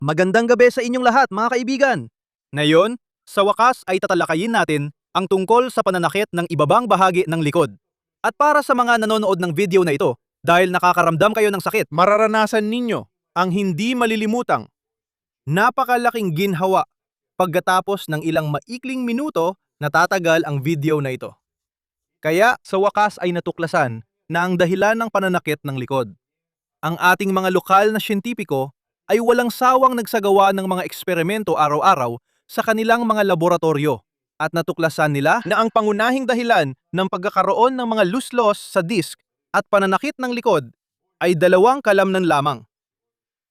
Magandang gabi sa inyong lahat, mga kaibigan! Ngayon, sa wakas ay tatalakayin natin ang tungkol sa pananakit ng ibabang bahagi ng likod. At para sa mga nanonood ng video na ito, dahil nakakaramdam kayo ng sakit, mararanasan ninyo ang hindi malilimutang napakalaking ginhawa pagkatapos ng ilang maikling minuto na tatagal ang video na ito. Kaya sa wakas ay natuklasan na ang dahilan ng pananakit ng likod. Ang ating mga lokal na siyentipiko ay walang sawang nagsagawa ng mga eksperimento araw-araw sa kanilang mga laboratorio at natuklasan nila na ang pangunahing dahilan ng pagkakaroon ng mga luslos sa disk at pananakit ng likod ay dalawang kalamnan lamang.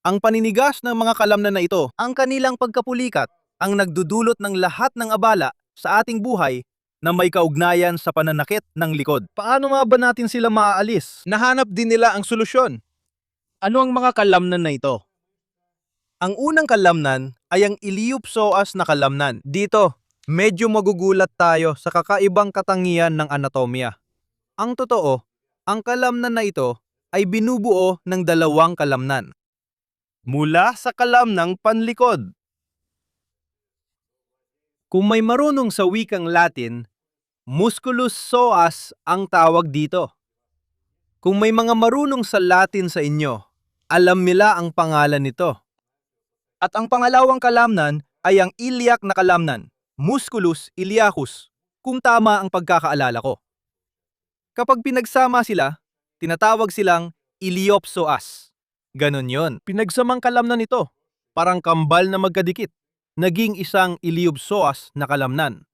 Ang paninigas ng mga kalamnan na ito, ang kanilang pagkapulikat, ang nagdudulot ng lahat ng abala sa ating buhay na may kaugnayan sa pananakit ng likod. Paano nga ba natin sila maaalis? Nahanap din nila ang solusyon. Ano ang mga kalamnan na ito? Ang unang kalamnan ay ang iliopsoas na kalamnan. Dito, medyo magugulat tayo sa kakaibang katangian ng anatomya. Ang totoo, ang kalamnan na ito ay binubuo ng dalawang kalamnan. Mula sa kalamnang panlikod. Kung may marunong sa wikang Latin, musculus psoas ang tawag dito. Kung may mga marunong sa Latin sa inyo, alam nila ang pangalan nito. At ang pangalawang kalamnan ay ang iliac na kalamnan, musculus iliacus, kung tama ang pagkakaalala ko. Kapag pinagsama sila, tinatawag silang iliopsoas. Ganon yon. Pinagsamang kalamnan ito, parang kambal na magkadikit, naging isang iliopsoas na kalamnan.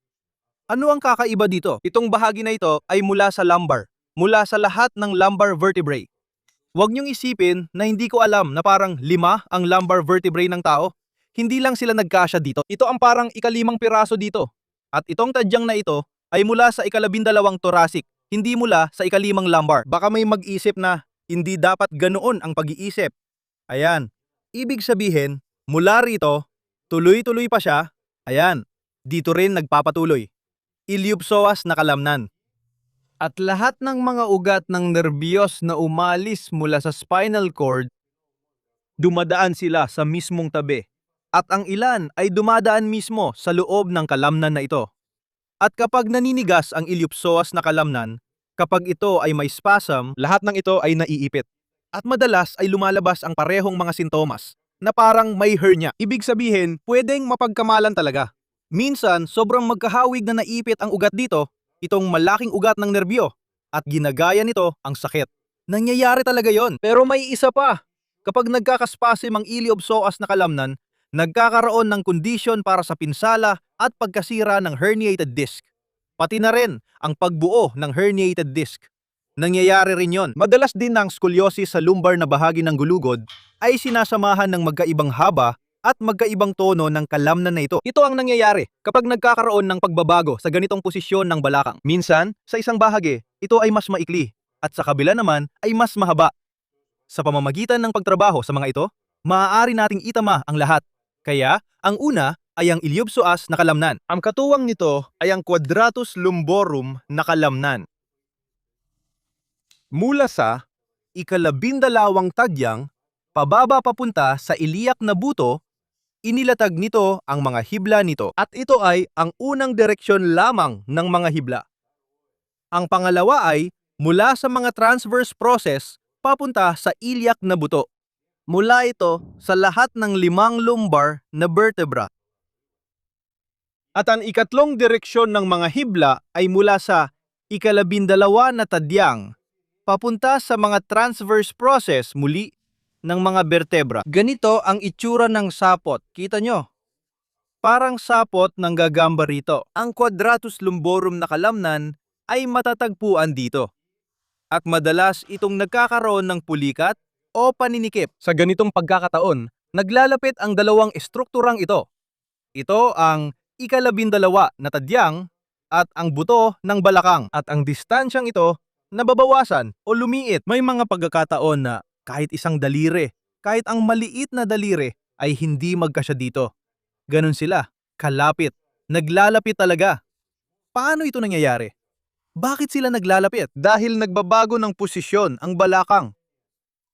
Ano ang kakaiba dito? Itong bahagi na ito ay mula sa lumbar, mula sa lahat ng lumbar vertebrae. Huwag niyong isipin na hindi ko alam na parang 5 ang lumbar vertebrae ng tao. Hindi lang sila nagkasya dito. Ito ang parang ika-5 piraso dito. At itong tadyang na ito ay mula sa ika-12 thoracic, hindi mula sa ika-5 lumbar. Baka may mag-isip na hindi dapat ganoon ang pag-iisip. Ayan. Ibig sabihin, mula rito, tuloy-tuloy pa siya. Ayan. Dito rin nagpapatuloy. Iliopsoas na kalamnan. At lahat ng mga ugat ng nerbiyos na umalis mula sa spinal cord, dumadaan sila sa mismong tabi. At ang ilan ay dumadaan mismo sa loob ng kalamnan na ito. At kapag naninigas ang iliopsoas na kalamnan, kapag ito ay may spasm, lahat ng ito ay naiipit. At madalas ay lumalabas ang parehong mga sintomas na parang may hernia. Ibig sabihin, pwedeng mapagkamalan talaga. Minsan, sobrang magkahawig na naipit ang ugat dito, itong malaking ugat ng nerbyo, at ginagaya nito ang sakit. Nangyayari talaga yon. Pero may isa pa. Kapag nagkakaspasim ang iliopsoas na kalamnan, nagkakaroon ng kondisyon para sa pinsala at pagkasira ng herniated disc. Pati na rin ang pagbuo ng herniated disc. Nangyayari rin yon. Madalas din ng scoliosis sa lumbar na bahagi ng gulugod ay sinasamahan ng magkaibang haba at magkaibang tono ng kalamnan na ito. Ito ang nangyayari kapag nagkakaroon ng pagbabago sa ganitong posisyon ng balakang. Minsan, sa isang bahagi, ito ay mas maikli at sa kabila naman ay mas mahaba. Sa pamamagitan ng pagtrabaho sa mga ito, maaari nating itama ang lahat. Kaya, ang una ay ang iliopsoas na kalamnan. Ang katuwang nito ay ang quadratus lumborum na kalamnan. Mula sa ika-12 tadyang, pababa papunta sa iliac na buto, inilatag nito ang mga hibla nito. At ito ay ang unang direksyon lamang ng mga hibla. Ang pangalawa ay mula sa mga transverse process papunta sa iliac na buto. Mula ito sa lahat ng 5 lumbar na vertebra. At ang ikatlong direksyon ng mga hibla ay mula sa ika-12 na tadyang papunta sa mga transverse process muli ng mga vertebra. Ganito ang itsura ng sapot. Kita nyo? Parang sapot ng gagamba rito. Ang quadratus lumborum na kalamnan ay matatagpuan dito. At madalas itong nagkakaroon ng pulikat o paninikip. Sa ganitong pagkakataon, naglalapit ang dalawang estrukturang ito. Ito ang ika-12 na tadyang at ang buto ng balakang. At ang distansyang ito nababawasan o lumiit. May mga pagkakataon na kahit isang daliri, kahit ang maliit na daliri ay hindi magkasya dito. Ganon sila, kalapit, naglalapit talaga. Paano ito nangyayari? Bakit sila naglalapit? Dahil nagbabago ng posisyon ang balakang.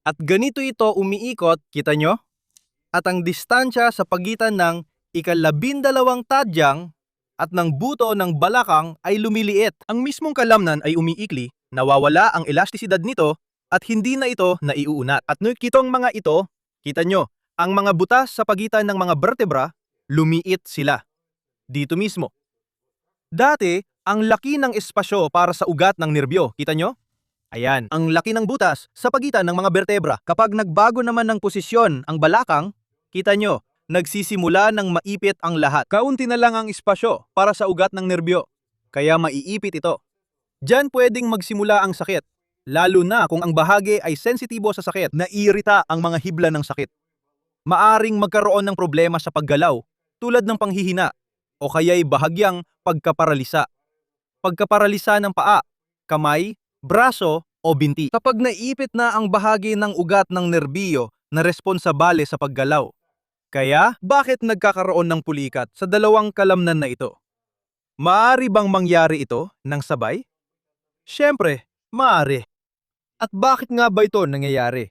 At ganito ito umiikot, kita nyo? at ang distansya sa pagitan ng ika-12 tadyang at ng buto ng balakang ay lumiliit. Ang mismong kalamnan ay umiikli, nawawala ang elastisidad nito at hindi na ito naiuunat. At kitong mga ito, kita nyo, ang mga butas sa pagitan ng mga vertebra, lumiit sila. Dito mismo. Dati, ang laki ng espasyo para sa ugat ng nerbyo, kita nyo? Ayan, ang laki ng butas sa pagitan ng mga bertebra. Kapag nagbago naman ng posisyon ang balakang, kita nyo, nagsisimula ng maipit ang lahat. Kaunti na lang ang espasyo para sa ugat ng nerbyo, kaya maiipit ito. Diyan pwedeng magsimula ang sakit, lalo na kung ang bahagi ay sensitibo sa sakit, naiirita ang mga hibla ng sakit. Maaring magkaroon ng problema sa paggalaw, tulad ng panghihina, o kaya'y bahagyang pagkaparalisa. Pagkaparalisa ng paa, kamay, braso o binti. Kapag naipit na ang bahagi ng ugat ng nerbiyo na responsabale sa paggalaw. Kaya, bakit nagkakaroon ng pulikat sa dalawang kalamnan na ito? Maaari bang mangyari ito ng sabay? Siyempre, maaari. At bakit nga ba ito nangyayari?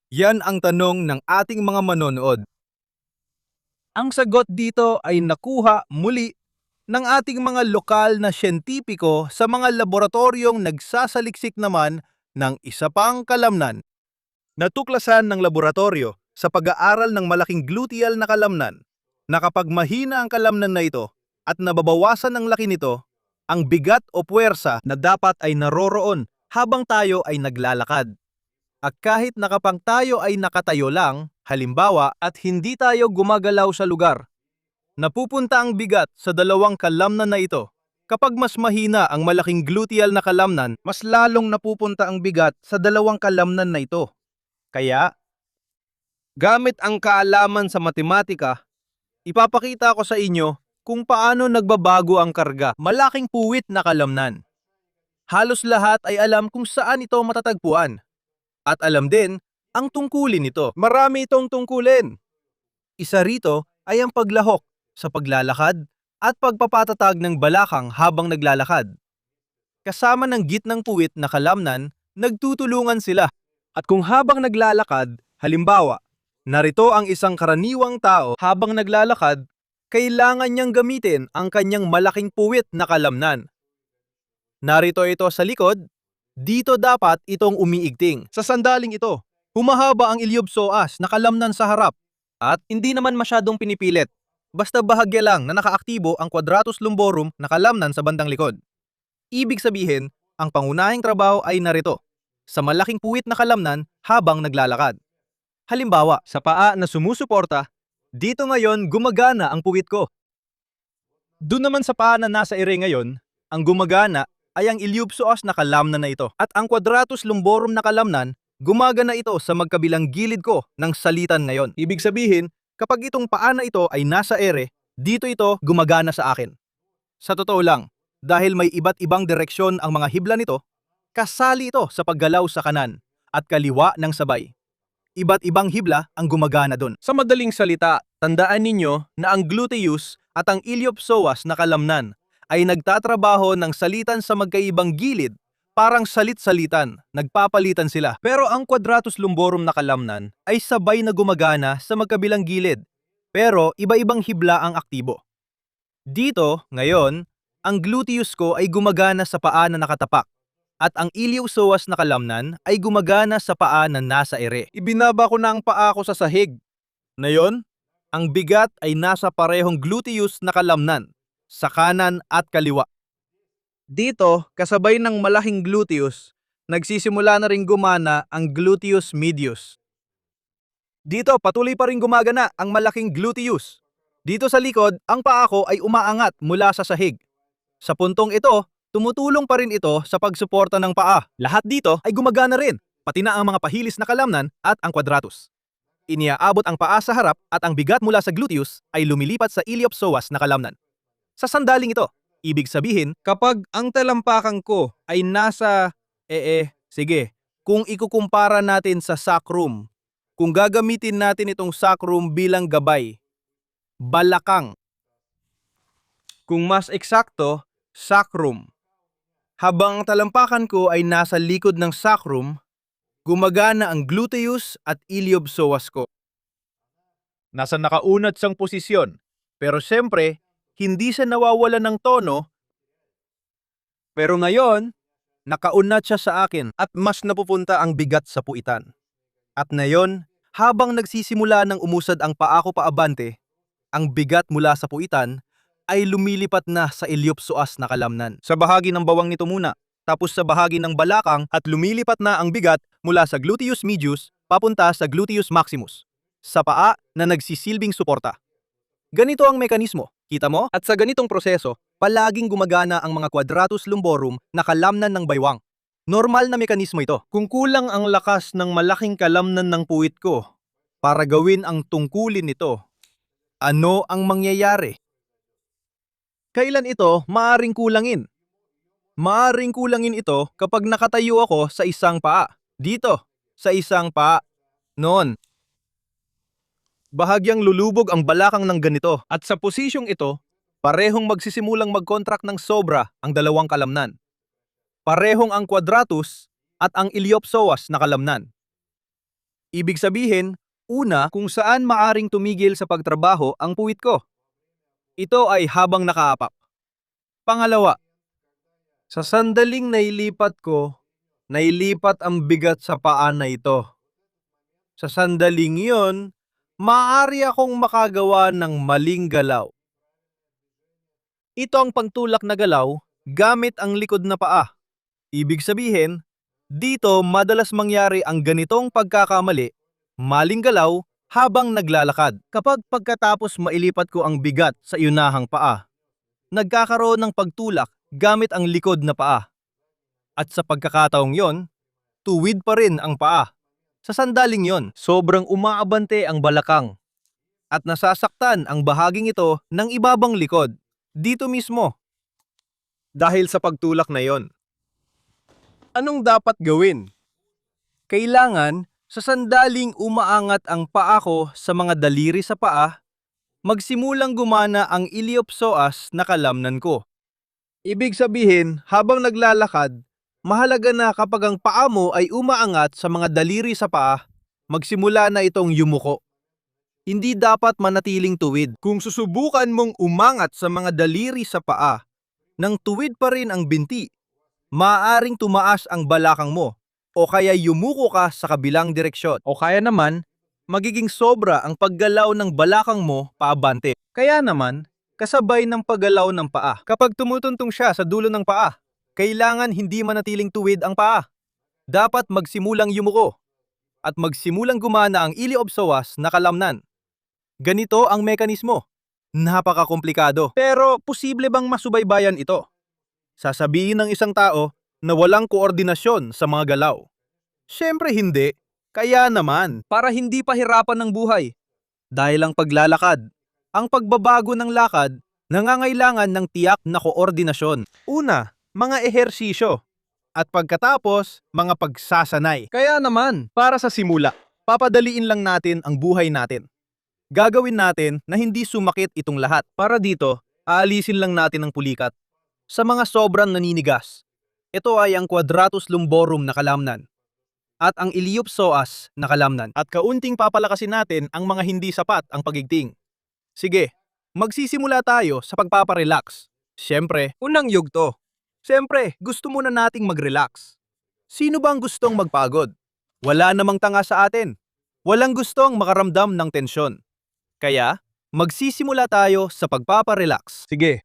Yan ang tanong ng ating mga manonood. Ang sagot dito ay nakuha muli ng ating mga lokal na siyentipiko sa mga laboratoryong nagsasaliksik naman ng isa pang kalamnan. Natuklasan ng laboratorio sa pag-aaral ng malaking gluteal na kalamnan na kapag mahina ang kalamnan na ito at nababawasan ang laki nito, ang bigat o puwersa na dapat ay naroroon habang tayo ay naglalakad. At kahit na kapag tayo ay nakatayo lang, halimbawa, at hindi tayo gumagalaw sa lugar, napupunta ang bigat sa dalawang kalamnan na ito. Kapag mas mahina ang malaking gluteal na kalamnan, mas lalong napupunta ang bigat sa dalawang kalamnan na ito. Kaya, gamit ang kaalaman sa matematika, ipapakita ko sa inyo kung paano nagbabago ang karga, malaking puwit na kalamnan. Halos lahat ay alam kung saan ito matatagpuan. At alam din ang tungkulin nito. Marami itong tungkulin. Isa rito ay ang paglahok sa paglalakad at pagpapatatag ng balakang habang naglalakad. Kasama ng gitnang puwit na kalamnan, nagtutulungan sila. At kung habang naglalakad, halimbawa, narito ang isang karaniwang tao habang naglalakad, kailangan niyang gamitin ang kanyang malaking puwit na kalamnan. Narito ito sa likod, dito dapat itong umiigting. Sa sandaling ito, humahaba ang iliopsoas na kalamnan sa harap at hindi naman masyadong pinipilit. Basta bahagya lang na nakaaktibo ang quadratus lumborum na kalamnan sa bandang likod. Ibig sabihin, ang pangunahing trabaho ay narito, sa malaking puwit na kalamnan habang naglalakad. Halimbawa, sa paa na sumusuporta, dito ngayon gumagana ang puwit ko. Doon naman sa paa na nasa ere ngayon, ang gumagana ay ang iliopsoas na kalamnan na ito. At ang quadratus lumborum na kalamnan, gumagana ito sa magkabilang gilid ko ng salitan ngayon. Ibig sabihin, kapag itong paa na ito ay nasa ere, dito ito gumagana sa akin. Sa totoo lang, dahil may iba't ibang direksyon ang mga hibla nito, kasali ito sa paggalaw sa kanan at kaliwa ng sabay. Iba't ibang hibla ang gumagana doon. Sa madaling salita, tandaan ninyo na ang gluteus at ang iliopsoas na kalamnan ay nagtatrabaho ng salitan sa magkaibang gilid, parang salit-salitan, nagpapalitan sila. Pero ang quadratus lumborum na kalamnan ay sabay na gumagana sa magkabilang gilid, pero iba-ibang hibla ang aktibo. Dito, ngayon, ang gluteus ko ay gumagana sa paa na nakatapak, at ang iliopsoas na kalamnan ay gumagana sa paa na nasa ere. Ibinaba ko na ang paa ko sa sahig. Ngayon, ang bigat ay nasa parehong gluteus na kalamnan, sa kanan at kaliwa. Dito, kasabay ng malaking gluteus, nagsisimula na ring gumana ang gluteus medius. Dito, patuloy pa rin gumagana ang malaking gluteus. Dito sa likod, ang paa ko ay umaangat mula sa sahig. Sa puntong ito, tumutulong pa rin ito sa pagsuporta ng paa. Lahat dito ay gumagana rin, pati na ang mga pahilis na kalamnan at ang quadratus. Iniaabot ang paa sa harap at ang bigat mula sa gluteus ay lumilipat sa iliopsoas na kalamnan. Sa sandaling ito, ibig sabihin, kapag ang talampakan ko ay nasa, sige, kung ikukumpara natin sa sacrum, kung gagamitin natin itong sacrum bilang gabay, balakang. Kung mas eksakto, sacrum. Habang ang talampakan ko ay nasa likod ng sacrum, gumagana ang gluteus at iliopsoas ko. Nasa nakaunat siyang posisyon. Pero siyempre, hindi siya nawawala ng tono. Pero ngayon, nakaunat siya sa akin at mas napupunta ang bigat sa puitan. At ngayon, habang nagsisimula ng umusad ang paa ko paabante, ang bigat mula sa puitan ay lumilipat na sa iliopsoas na kalamnan. Sa bahagi ng bawang nito muna, tapos sa bahagi ng balakang at lumilipat na ang bigat mula sa gluteus medius papunta sa gluteus maximus, sa paa na nagsisilbing suporta. Ganito ang mekanismo, kita mo? At sa ganitong proseso, palaging gumagana ang mga quadratus lumborum na kalamnan ng baywang. Normal na mekanismo ito. Kung kulang ang lakas ng malaking kalamnan ng puwit ko para gawin ang tungkulin nito, ano ang mangyayari? Kailan ito maaring kulangin? Maaring kulangin ito kapag nakatayo ako sa isang paa. Dito, sa isang paa. Noon. Bahagyang lulubog ang balakang ng ganito at sa posisyong ito, parehong magsisimulang mag-contract ng sobra ang dalawang kalamnan. Parehong ang quadratus at ang iliopsoas na kalamnan. Ibig sabihin, una kung saan maaring tumigil sa pagtrabaho ang puwit ko. Ito ay habang nakaapak. Pangalawa, sa sandaling nailipat ko, nailipat ang bigat sa paa na ito. Sa sandaling iyon, maaari akong makagawa ng maling galaw. Ito ang pagtulak na galaw gamit ang likod na paa. Ibig sabihin, dito madalas mangyari ang ganitong pagkakamali, maling galaw habang naglalakad. Kapag pagkatapos mailipat ko ang bigat sa iunahang paa, nagkakaroon ng pagtulak gamit ang likod na paa. At sa pagkakataong yon, tuwid pa rin ang paa. Sa sandaling yon, sobrang umaabante ang balakang at nasasaktan ang bahaging ito ng ibabang likod, dito mismo. Dahil sa pagtulak na yon. Anong dapat gawin? Kailangan, sa sandaling umaangat ang paa ko sa mga daliri sa paa, magsimulang gumana ang iliopsoas na kalamnan ko. Ibig sabihin, habang naglalakad, mahalaga na kapag ang paa mo ay umaangat sa mga daliri sa paa, magsimula na itong yumuko. Hindi dapat manatiling tuwid. Kung susubukan mong umangat sa mga daliri sa paa, nang tuwid pa rin ang binti, maaaring tumaas ang balakang mo o kaya yumuko ka sa kabilang direksyon. O kaya naman, magiging sobra ang paggalaw ng balakang mo paabante. Kaya naman, kasabay ng paggalaw ng paa. Kapag tumutuntong siya sa dulo ng paa, kailangan hindi manatiling tuwid ang paa. Dapat magsimulang yumuko at magsimulang gumana ang iliopsoas na kalamnan. Ganito ang mekanismo. Napakakomplikado. Pero posible bang masubaybayan ito? Sasabihin ng isang tao na walang koordinasyon sa mga galaw. Siyempre hindi. Kaya naman, para hindi pahirapan ng buhay. Dahil ang paglalakad, ang pagbabago ng lakad, nangangailangan ng tiyak na koordinasyon. Una, mga ehersisyo. At pagkatapos, mga pagsasanay. Kaya naman, para sa simula, papadaliin lang natin ang buhay natin. Gagawin natin na hindi sumakit itong lahat. Para dito, aalisin lang natin ang pulikat. Sa mga sobrang naninigas, ito ay ang quadratus lumborum na kalamnan at ang iliopsoas na kalamnan. At kaunting papalakasin natin ang mga hindi sapat ang pagigting. Sige, magsisimula tayo sa pagpaparelax. Siyempre, unang yugto. Siyempre, gusto muna nating mag-relax. Sino bang gustong magpagod? Wala namang tanga sa atin. Walang gustong makaramdam ng tensyon. Kaya, magsisimula tayo sa pagpaparelax. Sige.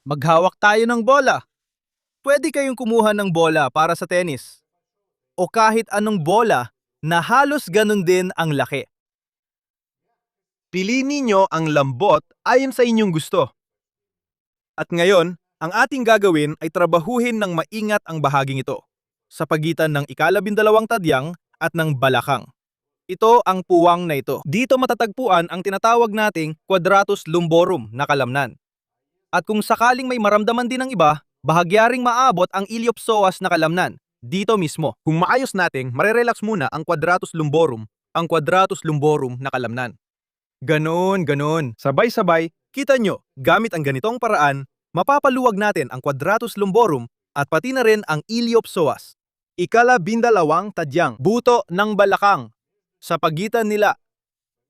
Maghawak tayo ng bola. Pwede kayong kumuha ng bola para sa tennis. O kahit anong bola na halos ganun din ang laki. Piliin ninyo ang lambot ayon sa inyong gusto. At ngayon, ang ating gagawin ay trabahuhin ng maingat ang bahaging ito sa pagitan ng ika-12 tadyang at ng balakang. Ito ang puwang na ito. Dito matatagpuan ang tinatawag nating quadratus lumborum na kalamnan. At kung sakaling may maramdaman din ng iba, bahagyaring maabot ang iliopsoas na kalamnan dito mismo. Kung maayos nating marerelax muna ang quadratus lumborum na kalamnan. Ganon. Sabay-sabay, kita nyo, gamit ang ganitong paraan, mapapaluwag natin ang quadratus lumborum at pati na rin ang iliopsoas. Ika-12 tadyang, buto ng balakang, sa pagitan nila.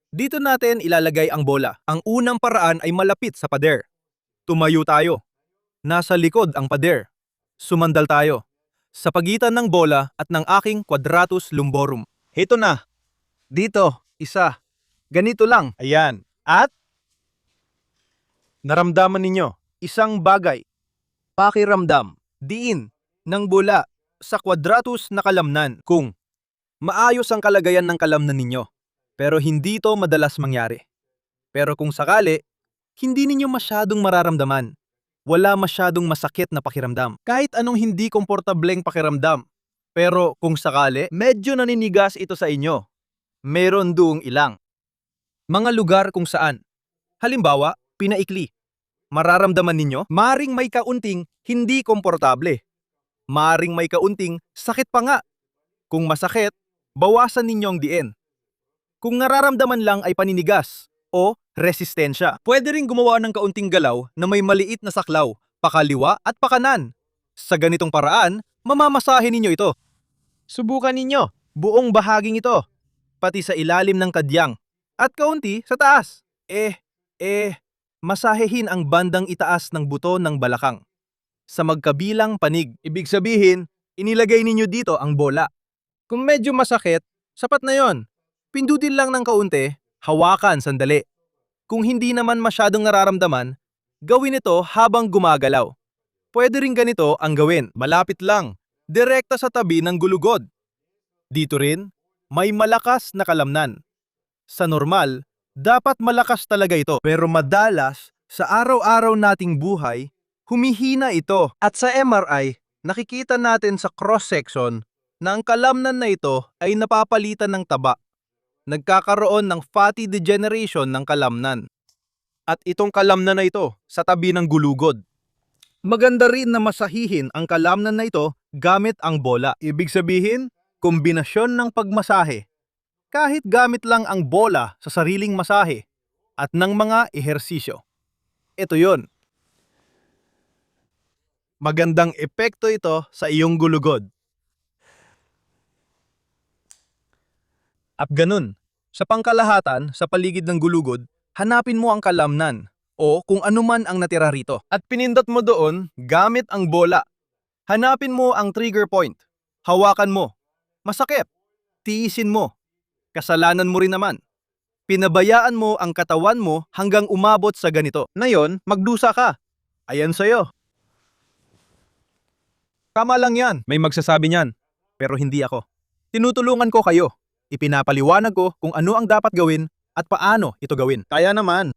Dito natin ilalagay ang bola. Ang unang paraan ay malapit sa pader. Tumayo tayo. Nasa likod ang pader. Sumandal tayo. Sa pagitan ng bola at ng aking quadratus lumborum. Ito na. Dito, isa. Ganito lang. Ayan. At naramdaman ninyo, isang bagay. Pakiramdam, diin, ng bola sa quadratus na kalamnan. Kung maayos ang kalagayan ng kalamnan ninyo, pero hindi ito madalas mangyari. Pero kung sakali, hindi ninyo masyadong mararamdaman. Wala masyadong masakit na pakiramdam. Kahit anong hindi komportableng pakiramdam. Pero kung sakali, medyo naninigas ito sa inyo. Meron doong ilang mga lugar kung saan. Halimbawa, pinaikli. Mararamdaman ninyo, maring may kaunting hindi komportable. Maring may kaunting sakit pa nga. Kung masakit, bawasan ninyo ang diin. Kung nararamdaman lang ay paninigas o resistensya. Pwede ring gumawa ng kaunting galaw na may maliit na saklaw, pakaliwa at pakanan. Sa ganitong paraan, mamamasahe ninyo ito. Subukan ninyo, buong bahaging ito, pati sa ilalim ng tadyang, at kaunti sa taas. Masahehin ang bandang itaas ng buto ng balakang. Sa magkabilang panig, ibig sabihin, inilagay ninyo dito ang bola. Kung medyo masakit, sapat na yon. Pindutin lang ng kaunti, hawakan sandali. Kung hindi naman masyadong nararamdaman, gawin ito habang gumagalaw. Pwede rin ganito ang gawin, malapit lang, direkta sa tabi ng gulugod. Dito rin, may malakas na kalamnan. Sa normal, dapat malakas talaga ito, pero madalas, sa araw-araw nating buhay, humihina ito. At sa MRI, nakikita natin sa cross-section na ang kalamnan na ito ay napapalitan ng taba. Nagkakaroon ng fatty degeneration ng kalamnan. At itong kalamnan na ito sa tabi ng gulugod. Maganda rin na masahihin ang kalamnan na ito gamit ang bola. Ibig sabihin, kombinasyon ng pagmasahe. Kahit gamit lang ang bola sa sariling masahe at ng mga ehersisyo. Ito yon. Magandang epekto ito sa iyong gulugod. At ganun, sa pangkalahatan sa paligid ng gulugod, hanapin mo ang kalamnan o kung anuman ang natira rito. At pinindot mo doon gamit ang bola. Hanapin mo ang trigger point. Hawakan mo. Masakit. Tiisin mo. Kasalanan mo rin naman. Pinabayaan mo ang katawan mo hanggang umabot sa ganito. Ngayon, magdusa ka. Ayan sa'yo. Tama lang yan. May magsasabi niyan. Pero hindi ako. Tinutulungan ko kayo. Ipinapaliwanag ko kung ano ang dapat gawin at paano ito gawin. Kaya naman.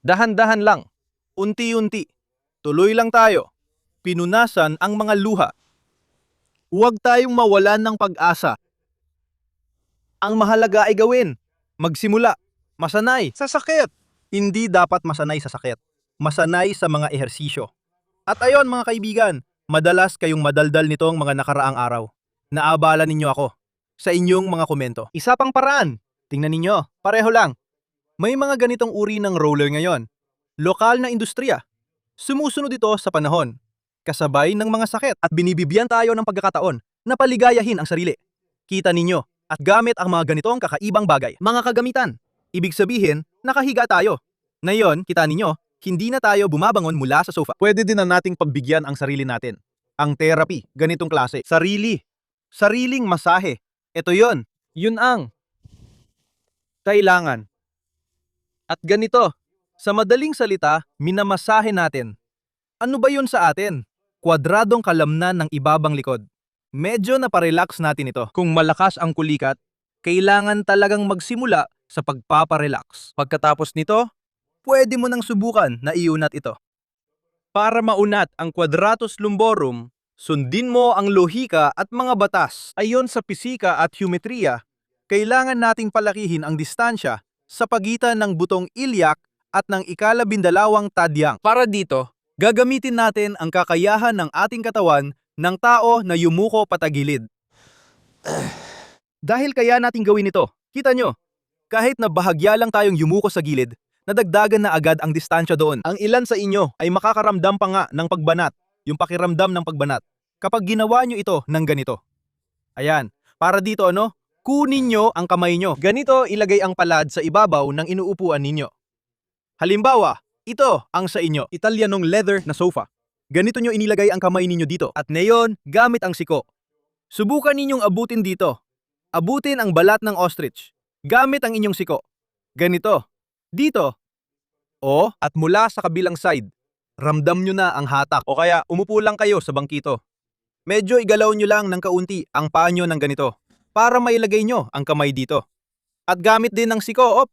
Dahan-dahan lang. Unti-unti. Tuloy lang tayo. Pinunasan ang mga luha. Huwag tayong mawalan ng pag-asa. Ang mahalaga ay gawin. Magsimula. Masanay sa sakit. Hindi dapat masanay sa sakit. Masanay sa mga ehersisyo. At ayon mga kaibigan, madalas kayong madaldal nitong mga nakaraang araw. Naabala ninyo ako sa inyong mga komento. Isa pang paraan. Tingnan ninyo, pareho lang. May mga ganitong uri ng roller ngayon. Lokal na industriya. Sumusunod ito sa panahon. Kasabay ng mga sakit at binibibigyan tayo ng pagkakataon na paligayahin ang sarili. Kita ninyo at gamit ang mga ganitong kakaibang bagay. Mga kagamitan. Ibig sabihin, nakahiga tayo. Ngayon, kita ninyo, hindi na tayo bumabangon mula sa sofa. Pwede din na nating pagbigyan ang sarili natin. Ang therapy, ganitong klase. Sariling masahe. Ito yon. Yun ang kailangan. At ganito, sa madaling salita, minamasahe natin. Ano ba yun sa atin? Kwadradong kalamnan ng ibabang likod. Medyo naparelax natin ito. Kung malakas ang kulikat, kailangan talagang magsimula sa pagpaparelax. Pagkatapos nito, pwede mo nang subukan na iunat ito. Para maunat ang quadratus lumborum, sundin mo ang lohika at mga batas. Ayon sa pisika at geometriya, kailangan nating palakihin ang distansya sa pagitan ng butong ilyak at ng ika-12 tadyang. Para dito, gagamitin natin ang kakayahan ng ating katawan ng tao na yumuko patagilid. Dahil kaya nating gawin ito, kita nyo, kahit na bahagya lang tayong yumuko sa gilid, nadagdagan na agad ang distansya doon. Ang ilan sa inyo ay makakaramdam pa nga ng pagbanat, yung pakiramdam ng pagbanat. kapag ginawa nyo ito ng ganito. Ayan, para dito kunin nyo ang kamay nyo. Ganito ilagay ang palad sa ibabaw ng inuupuan ninyo. Halimbawa, ito ang sa inyo, Italianong leather na sofa. Ganito nyo inilagay ang kamay ninyo dito. At ngayon, gamit ang siko. Subukan ninyong abutin dito. Abutin ang balat ng ostrich. Gamit ang inyong siko. Ganito. Dito. At mula sa kabilang side. Ramdam nyo na ang hatak. O kaya, umupo lang kayo sa bangkito. Medyo igalaw nyo lang ng kaunti ang paa nyo ng ganito para mailagay nyo ang kamay dito. At gamit din ng siko,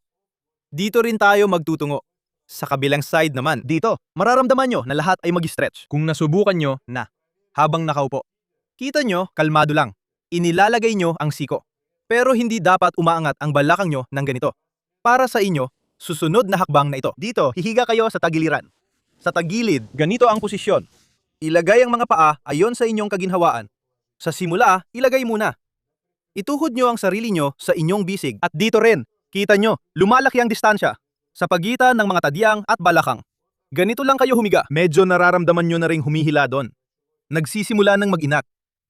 dito rin tayo magtutungo. Sa kabilang side naman, dito, mararamdaman nyo na lahat ay mag-stretch kung nasubukan nyo na habang nakaupo. Kita nyo, kalmado lang. Inilalagay nyo ang siko. Pero hindi dapat umaangat ang balakang nyo ng ganito. Para sa inyo, susunod na hakbang na ito. Dito, hihiga kayo sa tagiliran. Sa tagilid, ganito ang posisyon. Ilagay ang mga paa ayon sa inyong kaginhawaan. Sa simula, ilagay muna. Ituhod nyo ang sarili nyo sa inyong bisig. At dito rin, kita nyo, lumalaki ang distansya sa pagitan ng mga tadyang at balakang. Ganito lang kayo humiga. Medyo nararamdaman nyo na ring humihila doon. Nagsisimula ng mag-inak.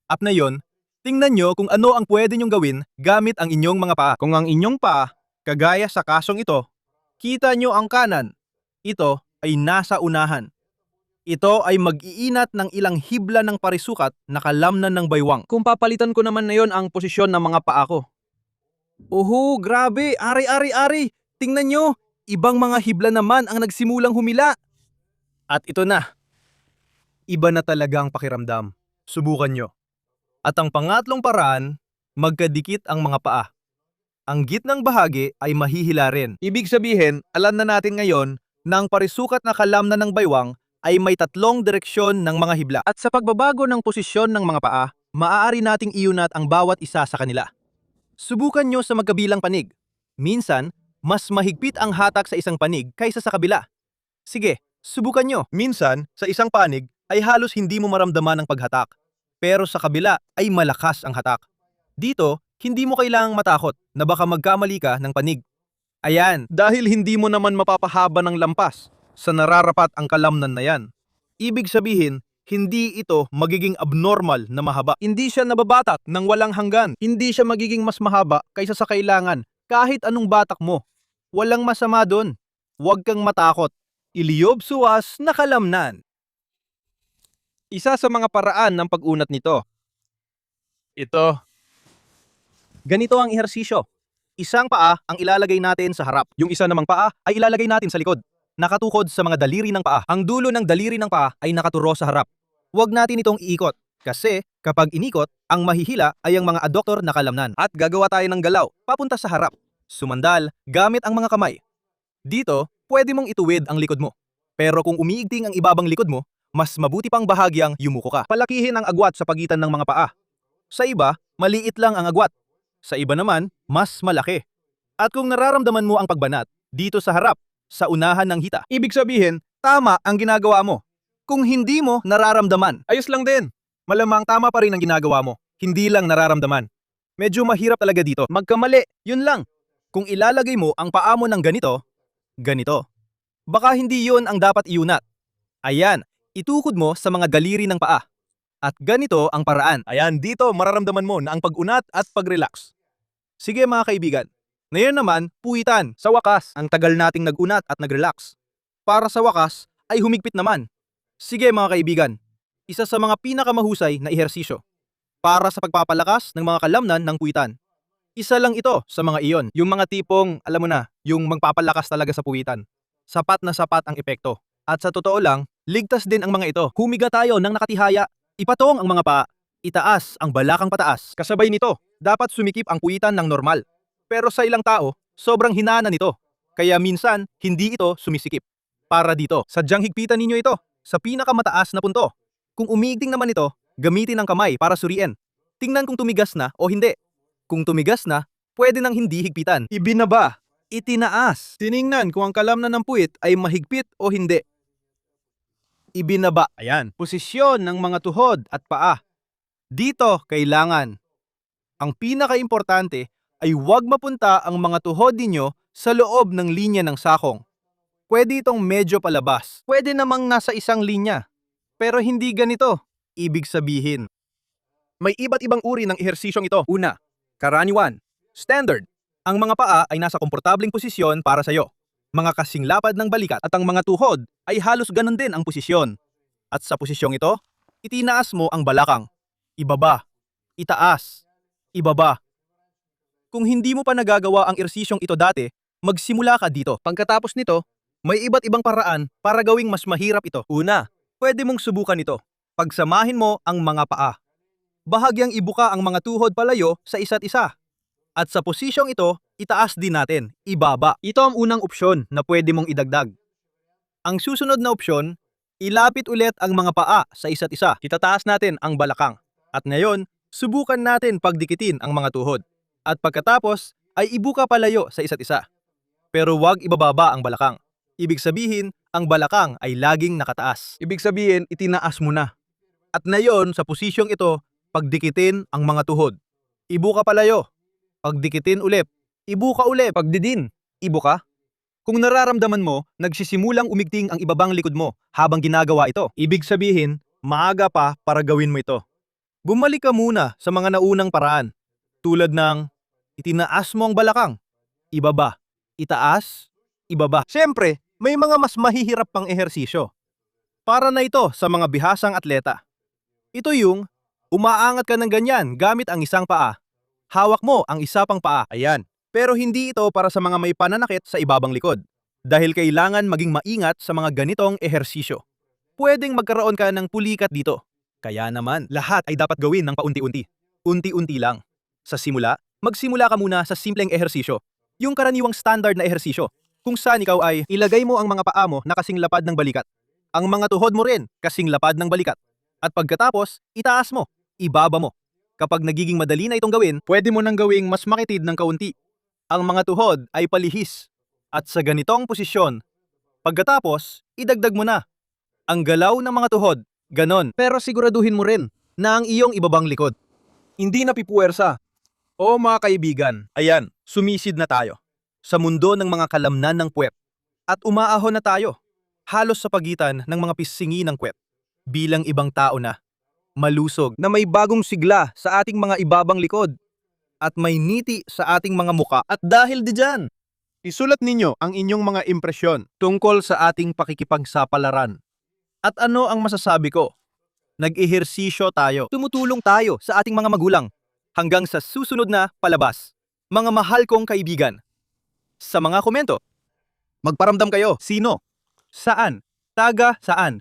At na yon, tingnan nyo kung ano ang pwede nyong gawin gamit ang inyong mga paa. Kung ang inyong paa, kagaya sa kasong ito, kita nyo ang kanan. Ito ay nasa unahan. Ito ay mag-iinat ng ilang hibla ng parisukat na kalamnan ng baywang. Kung papalitan ko naman na yon ang posisyon ng mga paa ko. Oho, grabe! Ari! Tingnan nyo! Ibang mga hibla naman ang nagsimulang humila. At ito na. Iba na talaga ang pakiramdam. Subukan nyo. At ang pangatlong paraan, magkadikit ang mga paa. Ang gitnang bahagi ay mahihila rin. Ibig sabihin, alam na natin ngayon na ang parisukat na kalamnan ng baywang ay may tatlong direksyon ng mga hibla. At sa pagbabago ng posisyon ng mga paa, maaari nating iunat ang bawat isa sa kanila. Subukan nyo sa magkabilang panig. Minsan, mas mahigpit ang hatak sa isang panig kaysa sa kabila. Sige, subukan nyo. Minsan, sa isang panig ay halos hindi mo maramdaman ang paghatak. Pero sa kabila ay malakas ang hatak. Dito, hindi mo kailangang matakot na baka magkamali ka ng panig. Ayan, dahil hindi mo naman mapapahaba ng lampas sa nararapat ang kalamnan na yan. Ibig sabihin, hindi ito magiging abnormal na mahaba. Hindi siya nababatak ng walang hanggan. Hindi siya magiging mas mahaba kaysa sa kailangan kahit anong batak mo. Walang masama doon. Huwag kang matakot. Iliyob suwas na kalamnan. Isa sa mga paraan ng pag-unat nito. Ito. Ganito ang ehersisyo. Isang paa ang ilalagay natin sa harap. Yung isa namang paa ay ilalagay natin sa likod. Nakatukod sa mga daliri ng paa. Ang dulo ng daliri ng paa ay nakaturo sa harap. Huwag natin itong iikot. Kasi kapag inikot, ang mahihila ay ang mga adductor na kalamnan. At gagawa tayo ng galaw papunta sa harap. Sumandal gamit ang mga kamay. Dito, pwede mong ituwid ang likod mo. Pero kung umiigting ang ibabang likod mo, mas mabuti pang bahagyang yumuko ka. Palakihin ang agwat sa pagitan ng mga paa. Sa iba, maliit lang ang agwat. Sa iba naman, mas malaki. At kung nararamdaman mo ang pagbanat, dito sa harap, sa unahan ng hita, ibig sabihin, tama ang ginagawa mo. Kung hindi mo nararamdaman, ayos lang din. Malamang tama pa rin ang ginagawa mo. Hindi lang nararamdaman. Medyo mahirap talaga dito. Magkamali, yun lang. Kung ilalagay mo ang paa mo ng ganito, ganito. Baka hindi yun ang dapat iunat. Ayan, itukod mo sa mga daliri ng paa. At ganito ang paraan. Ayan, dito mararamdaman mo na ang pag-unat at pag-relax. Sige mga kaibigan. Ngayon naman, puwitan. Sa wakas, ang tagal nating nag-unat at nag-relax. Para sa wakas, ay humigpit naman. Sige mga kaibigan, isa sa mga pinakamahusay na ehersisyo. Para sa pagpapalakas ng mga kalamnan ng puwitan. Isa lang ito sa mga iyon. Yung mga tipong, alam mo na, yung magpapalakas talaga sa puwitan. Sapat na sapat ang epekto. At sa totoo lang, ligtas din ang mga ito. Humiga tayo ng nakatihaya. Ipatong ang mga paa. Itaas ang balakang pataas. Kasabay nito, dapat sumikip ang puwitan ng normal. Pero sa ilang tao, sobrang hinana nito. Kaya minsan, hindi ito sumisikip. Para dito, sadyang higpitan ninyo ito sa pinakamataas na punto. Kung umiigting naman ito, gamitin ang kamay para suriin. Tingnan kung tumigas na o hindi. Kung tumigas na, pwede nang hindi higpitan. Ibinaba, itinaas. Tiningnan kung ang kalamnan ng puwit ay mahigpit o hindi. Ibinaba. Ayan, posisyon ng mga tuhod at paa. Dito, kailangan. Ang pinaka-importante ay huwag mapunta ang mga tuhod ninyo sa loob ng linya ng sakong. Pwede itong medyo palabas. Pwede namang nasa isang linya. Pero hindi ganito. Ibig sabihin, may iba't ibang uri ng ehersisyong ito. Una, karaniwan, standard. Ang mga paa ay nasa komportabling posisyon para sa iyo. Mga kasing lapad ng balikat at ang mga tuhod ay halos ganun din ang posisyon. At sa posisyong ito, itinaas mo ang balakang. Ibaba, itaas, ibaba. Kung hindi mo pa nagagawa ang ehersisyong ito dati, magsimula ka dito. Pagkatapos nito, may iba't ibang paraan para gawing mas mahirap ito. Una, pwede mong subukan ito. Pagsamahin mo ang mga paa. Bahagyang ibuka ang mga tuhod palayo sa isa't isa. At sa posisyong ito, itaas din natin, ibaba. Ito ang unang opsyon na pwede mong idagdag. Ang susunod na opsyon, ilapit ulit ang mga paa sa isa't isa. Itataas natin ang balakang. At ngayon, subukan natin pagdikitin ang mga tuhod. At pagkatapos, ay ibuka palayo sa isa't isa. Pero huwag ibababa ang balakang. Ibig sabihin, ang balakang ay laging nakataas. Ibig sabihin, itinaas mo na. At ngayon, sa posisyong ito, pagdikitin ang mga tuhod. Ibuka palayo. Pagdikitin ulit. Ibuka ulit. Pagdidin. Ibuka. Kung nararamdaman mo, nagsisimulang umigting ang ibabang likod mo habang ginagawa ito. Ibig sabihin, maaga pa para gawin mo ito. Bumalik ka muna sa mga naunang paraan. Tulad ng, itinaas mo ang balakang. Ibaba. Itaas. Ibaba. Siyempre, may mga mas mahihirap pang ehersisyo. Para na ito sa mga bihasang atleta. Ito yung, umaangat ka ng ganyan gamit ang isang paa. Hawak mo ang isa pang paa. Ayan. Pero hindi ito para sa mga may pananakit sa ibabang likod. Dahil kailangan maging maingat sa mga ganitong ehersisyo. Pwedeng magkaroon ka ng pulikat dito. Kaya naman, lahat ay dapat gawin ng paunti-unti. Unti-unti lang. Sa simula, magsimula ka muna sa simpleng ehersisyo. Yung karaniwang standard na ehersisyo. Kung saan ikaw ay ilagay mo ang mga paa mo na kasing lapad ng balikat. Ang mga tuhod mo rin kasing lapad ng balikat. At pagkatapos, itaas mo, ibaba mo. Kapag nagiging madali na itong gawin, pwede mo nang gawing mas makitid ng kaunti. Ang mga tuhod ay palihis. At sa ganitong posisyon, pagkatapos, idagdag mo na. Ang galaw ng mga tuhod, ganon. Pero siguraduhin mo rin na ang iyong ibabang likod. Hindi napipuwersa. O mga kaibigan, ayan, sumisid na tayo. Sa mundo ng mga kalamnan ng puwet. At umaahon na tayo. Halos sa pagitan ng mga pisingi ng puwet. Bilang ibang tao na. Malusog na may bagong sigla sa ating mga ibabang likod. At may niti sa ating mga muka. At dahil diyan, isulat ninyo ang inyong mga impresyon tungkol sa ating pakikipagsapalaran. At ano ang masasabi ko? Nag-ehersisyo tayo. Tumutulong tayo sa ating mga magulang. Hanggang sa susunod na palabas. Mga mahal kong kaibigan. Sa mga komento, magparamdam kayo. Sino? Saan? Taga saan?